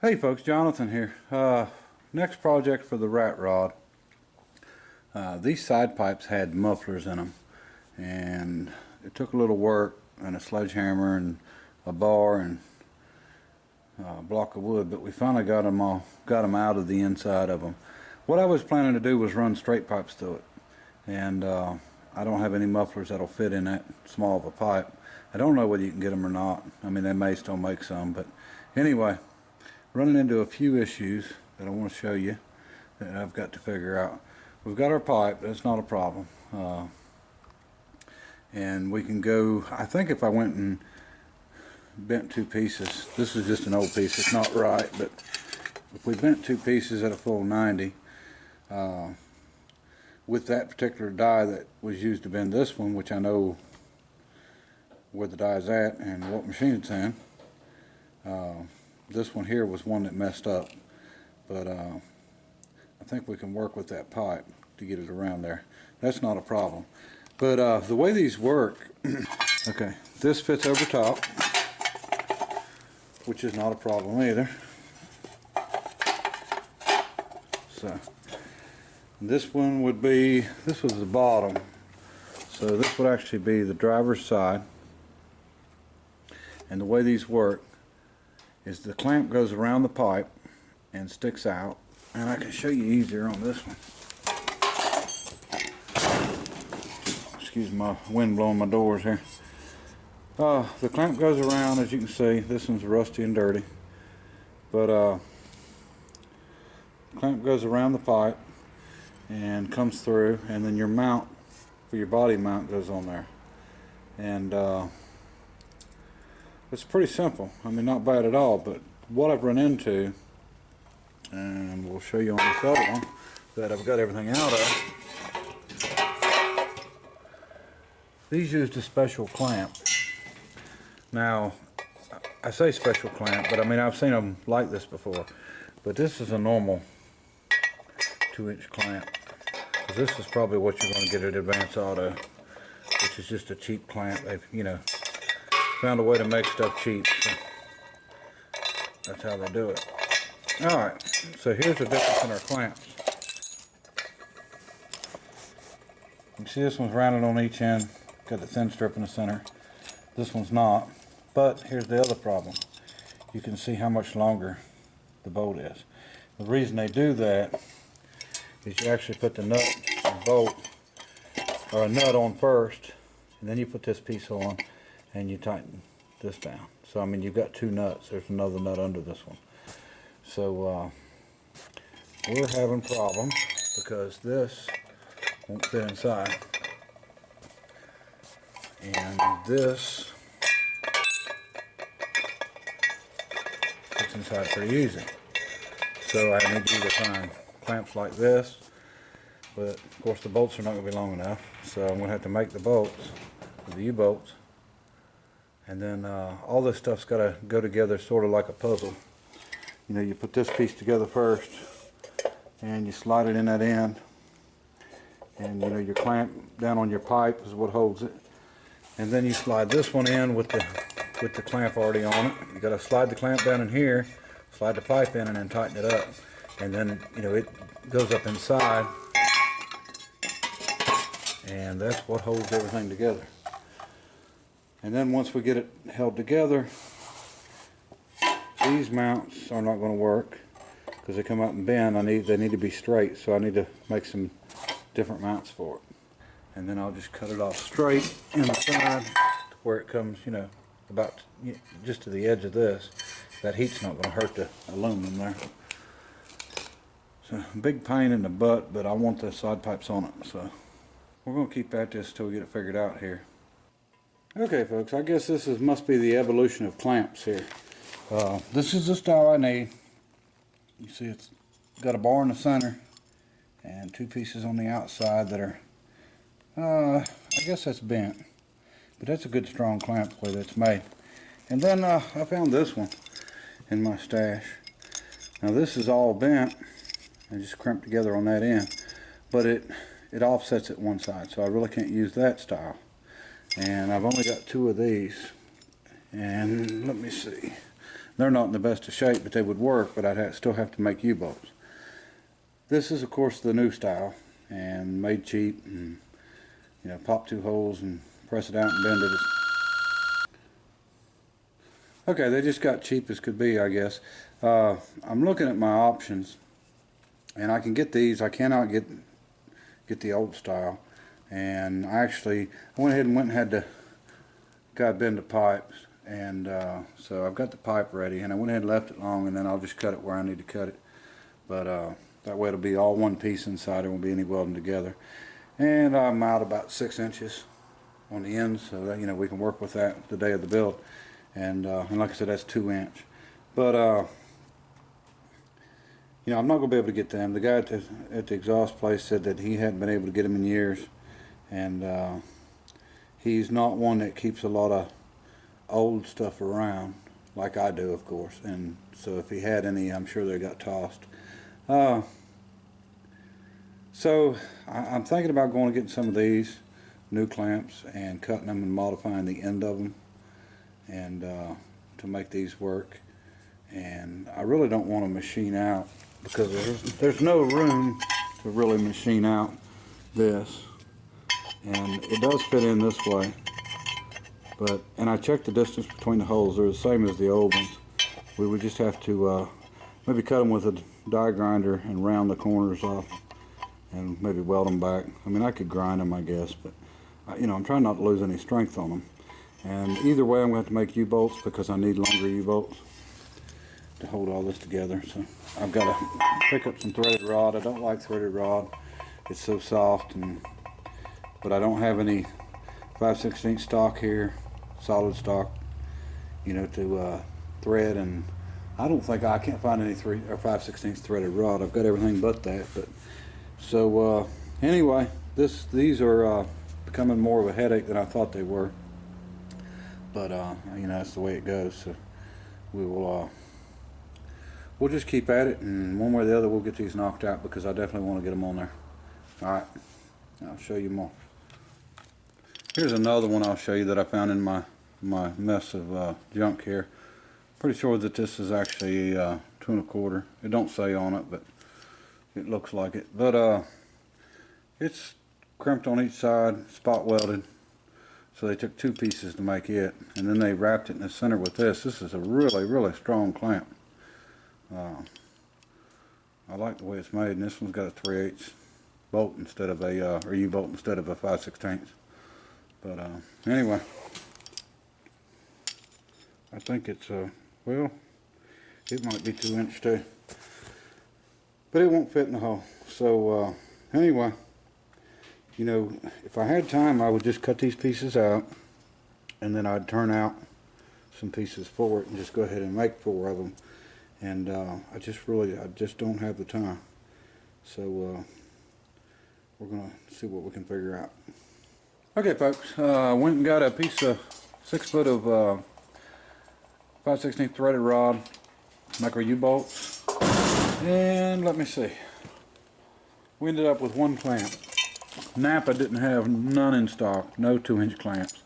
Hey folks, Jonathan here. Next project for the rat rod. These side pipes had mufflers in them, and it took a little work and a sledgehammer and a bar and a block of wood, but we finally got them out of the inside of them. What I was planning to do was run straight pipes through it, and I don't have any mufflers that'll fit in that small of a pipe. I don't know whether you can get them or not. I mean, they may still make some, but anyway, running into a few issues that I want to show you that I've got to figure out. We've got our pipe, that's not a problem, and we can go. I think if I went and bent two pieces, this is just an old piece, it's not right, but if we bent two pieces at a full 90 with that particular die that was used to bend this one, which I know where the die is at and what machine it's in, this one here was one that messed up, but I think we can work with that pipe to get it around there. That's not a problem. But the way these work, okay, this fits over top, which is not a problem either. So this one would be, this was the bottom, so this would actually be the driver's side. And the way these work is the clamp goes around the pipe and sticks out, and I can show you easier on this one. Excuse my wind blowing my doors here. The clamp goes around, as you can see. This one's rusty and dirty, but the clamp goes around the pipe and comes through, and then your mount for your body mount goes on there, and it's pretty simple. I mean, not bad at all, but what I've run into, and we'll show you on this other one that I've got everything out of, these used a special clamp. Now, I say special clamp, but I mean, I've seen them like this before, but this is a normal 2-inch clamp. This is probably what you're going to get at Advance Auto, which is just a cheap clamp. They've, you know, found a way to make stuff cheap, so that's how they do it. Alright, so here's the difference in our clamps. You can see this one's rounded on each end, got the thin strip in the center. This one's not, but here's the other problem. You can see how much longer the bolt is. The reason they do that is you actually put the nut and bolt, or a nut on first, and then you put this piece on, and you tighten this down. So I mean, you've got two nuts. There's another nut under this one. So we're having problems because this won't fit inside, and this fits inside pretty easy. So I need to either find clamps like this, but of course the bolts are not going to be long enough, so I'm going to have to make the bolts, the U-bolts. And then all this stuff's got to go together sort of like a puzzle. You know, you put this piece together first, and you slide it in that end, and you know, your clamp down on your pipe is what holds it. And then you slide this one in with the clamp already on it. You got to slide the clamp down in here, slide the pipe in, and then tighten it up. And then, you know, it goes up inside, and that's what holds everything together. And then once we get it held together, these mounts are not going to work because they come out and bend. They need to be straight, so I need to make some different mounts for it. And then I'll just cut it off straight in the side to where it comes, you know, about just to the edge of this. That heat's not going to hurt the aluminum there. So big pain in the butt, but I want the side pipes on it, so we're going to keep at this till we get it figured out here. Okay folks, I guess this must be the evolution of clamps here. This is the style I need. You see it's got a bar in the center and two pieces on the outside that are, I guess that's bent. But that's a good strong clamp the way that's made. And then I found this one in my stash. Now this is all bent and just crimped together on that end. But it offsets at one side, so I really can't use that style. And I've only got two of these, and let me see, They're not in the best of shape, but they would work, but I'd still have to make U-bolts. This is of course the new style, and made cheap, and you know, pop 2 holes and press it out and bend it. Okay, they just got cheap as could be, I guess. I'm looking at my options, and I can get these. I cannot get the old style, and I went ahead and had to bend the pipes, and so I've got the pipe ready, and I went ahead and left it long, and then I'll just cut it where I need to cut it. But that way it'll be all one piece inside. There won't be any welding together. And I'm out about 6 inches on the ends, so that, you know, we can work with that the day of the build. And like I said, that's 2 inch. But you know, I'm not going to be able to get them. The guy at the exhaust place said that he hadn't been able to get them in years, and he's not one that keeps a lot of old stuff around like I do, of course. And so if he had any, I'm sure they got tossed. So I'm thinking about going and getting some of these new clamps and cutting them and modifying the end of them, and to make these work. And I really don't want to machine out, because there's no room to really machine out this, and it does fit in this way. And I checked the distance between the holes. They're the same as the old ones. We would just have to maybe cut them with a die grinder and round the corners off, and maybe weld them back. I mean, I could grind them, I guess, but you know, I'm trying not to lose any strength on them. And either way, I'm going to have to make U-bolts, because I need longer U-bolts to hold all this together. So I've got to pick up some threaded rod. I don't like threaded rod. It's so soft, but I don't have any 5/16 stock here, solid stock, you know, to thread. And I can't find any 3 or 5/16 threaded rod. I've got everything but that. But so anyway, these are becoming more of a headache than I thought they were. But you know, that's the way it goes. So we'll just keep at it, and one way or the other we'll get these knocked out, because I definitely want to get them on there. Alright, I'll show you more. Here's another one I'll show you that I found in my mess of junk here. Pretty sure that this is actually 2 1/4. It don't say on it, but it looks like it. But it's crimped on each side, spot welded. So they took 2 pieces to make it, and then they wrapped it in the center with this. This is a really, really strong clamp. I like the way it's made, and this one's got a 3/8 bolt instead of a or U-bolt instead of a 5/16. But anyway, I think it's well, it might be 2 inch too, but it won't fit in the hole. So anyway, you know, if I had time, I would just cut these pieces out, and then I'd turn out some pieces for it and just go ahead and make 4 of them. And I just don't have the time. So we're gonna see what we can figure out. Okay, folks, went and got a piece of 6 foot of 5/16 threaded rod, make our U-bolts, and let me see. We ended up with 1 clamp. Napa didn't have none in stock, no 2 inch clamps,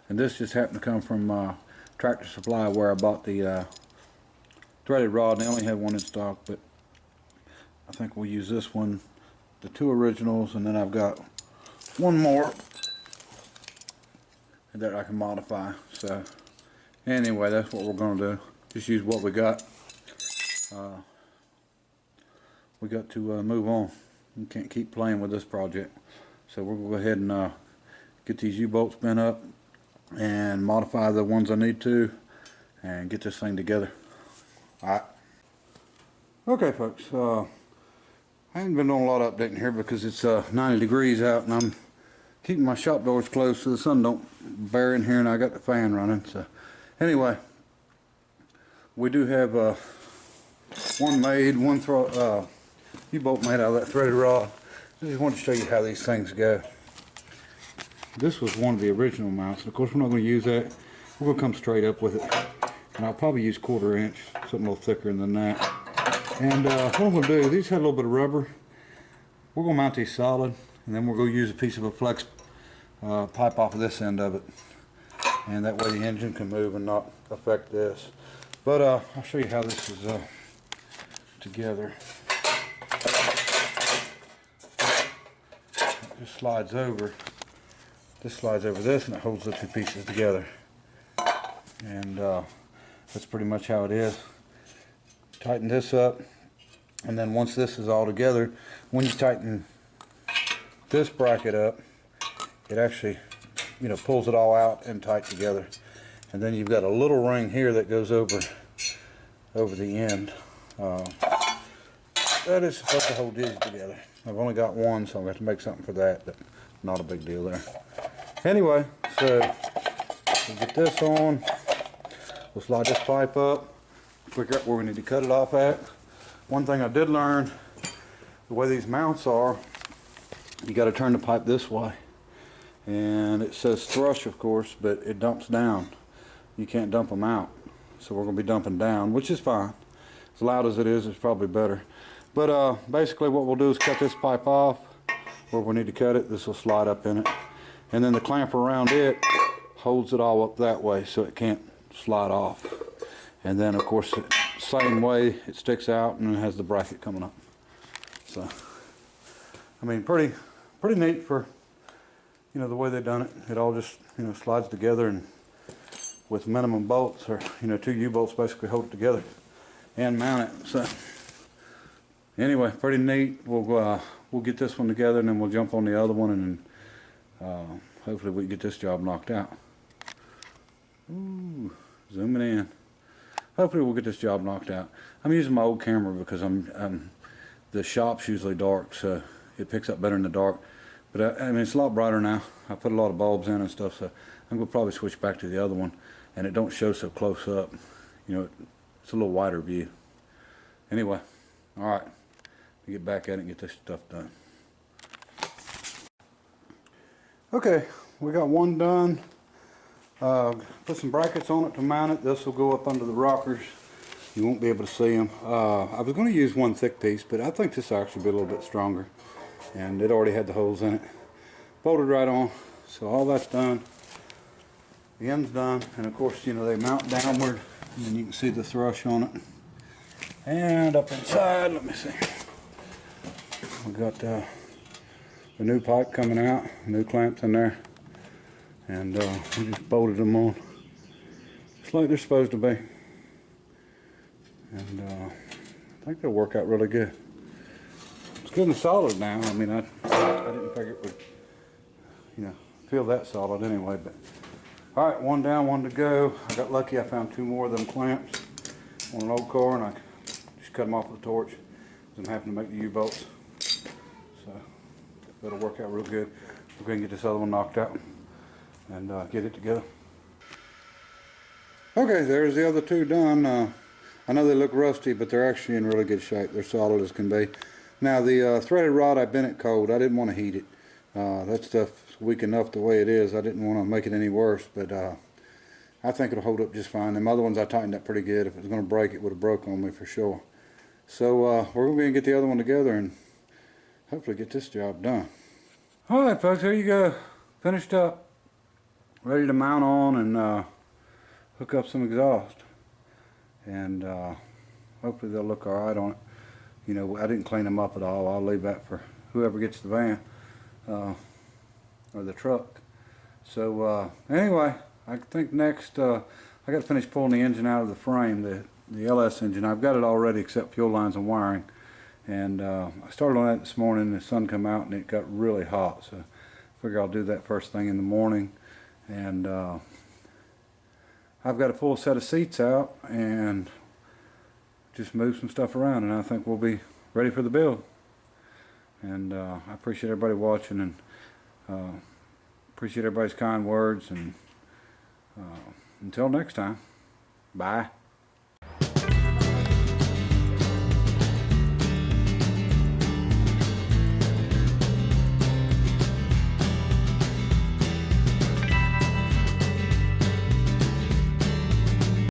and this just happened to come from Tractor Supply, where I bought the threaded rod, and they only had 1 in stock. But I think we'll use this one, the 2 originals, and then I've got 1 more that I can modify. So anyway, that's what we're going to do, just use what we got. We got to move on. We can't keep playing with this project. So we're going to go ahead and get these U-bolts bent up and modify the ones I need to, and get this thing together. Alright. Okay, folks, I haven't been doing a lot of updating here because it's 90 degrees out, and I'm keeping my shop doors closed so the sun don't bear in here, and I got the fan running. So anyway, we do have one U-bolt made out of that threaded rod. I just wanted to show you how these things go. This was one of the original mounts. Of course, we're not going to use that. We're going to come straight up with it. And I'll probably use 1/4 inch, something a little thicker than that. And what I'm going to do, these had a little bit of rubber. We're going to mount these solid, and then we're going to use a piece of a flex pipe off of this end of it. And that way the engine can move and not affect this. But I'll show you how this is together. It just slides over. This slides over this, and it holds the two pieces together. And that's pretty much how it is. Tighten this up, and then once this is all together, when you tighten this bracket up, it actually, you know, pulls it all out and tight together. And then you've got a little ring here that goes over the end. That is supposed to hold these together. I've only got one, so I'm going to have to make something for that, but not a big deal there. Anyway, so we'll get this on. We'll slide this pipe up, figure out where we need to cut it off at. One thing I did learn, the way these mounts are, you got to turn the pipe this way. And it says Thrush, of course, but it dumps down. You can't dump them out. So we're going to be dumping down, which is fine. As loud as it is, it's probably better. But basically what we'll do is cut this pipe off where we need to cut it. This will slide up in it. And then the clamp around it holds it all up that way so it can't slide off. And then of course, same way it sticks out and it has the bracket coming up. So, I mean, pretty neat for, you know, the way they've done it. It all just, you know, slides together, and with minimum bolts, or, you know, 2 U-bolts basically hold it together and mount it. So anyway, pretty neat. We'll get this one together, and then we'll jump on the other one, and hopefully we can get this job knocked out. Ooh, zooming in. Hopefully we'll get this job knocked out. I'm using my old camera because the shop's usually dark, so it picks up better in the dark. But I mean, it's a lot brighter now. I put a lot of bulbs in and stuff, so I'm going to probably switch back to the other one, and it don't show so close up. You know, it's a little wider view. Anyway, all right, we get back at it and get this stuff done. Okay, we got one done. Put some brackets on it to mount it. This will go up under the rockers. You won't be able to see them. I was going to use one thick piece, but I think this will actually be a little bit stronger. And it already had the holes in it. Bolted right on. So all that's done. The end's done. And of course, you know, they mount downward. And then you can see the thrush on it. And up inside, let me see. We got the new pipe coming out. New clamps in there. And we just bolted them on. Just like they're supposed to be. And I think they'll work out really good. It's good and solid now. I mean, I didn't figure it would, you know, feel that solid anyway. But all right, one down, one to go. I got lucky. I found 2 more of them clamps on an old car, and I just cut them off with a torch. I'm having to make the U-bolts, so that'll work out real good. We're going to get this other one knocked out and get it together. Okay, there's the other 2 done. I know they look rusty, but they're actually in really good shape. They're solid as can be. Now the threaded rod, I bent it cold. I didn't want to heat it. That stuff's weak enough the way it is. I didn't want to make it any worse, but I think it'll hold up just fine. Them other ones I tightened up pretty good. If it was going to break, it would have broke on me for sure. So we're going to get the other one together and hopefully get this job done. All right, folks, here you go. Finished up. Ready to mount on and hook up some exhaust. And hopefully they'll look all right on it. You know, I didn't clean them up at all. I'll leave that for whoever gets the van or the truck. So anyway, I think next I got to finish pulling the engine out of the frame, the LS engine. I've got it all ready except fuel lines and wiring. And I started on that this morning. The sun came out and it got really hot. So I figure I'll do that first thing in the morning. And I've got a full set of seats out and just move some stuff around, and I think we'll be ready for the build. And I appreciate everybody watching, and appreciate everybody's kind words, and until next time, bye.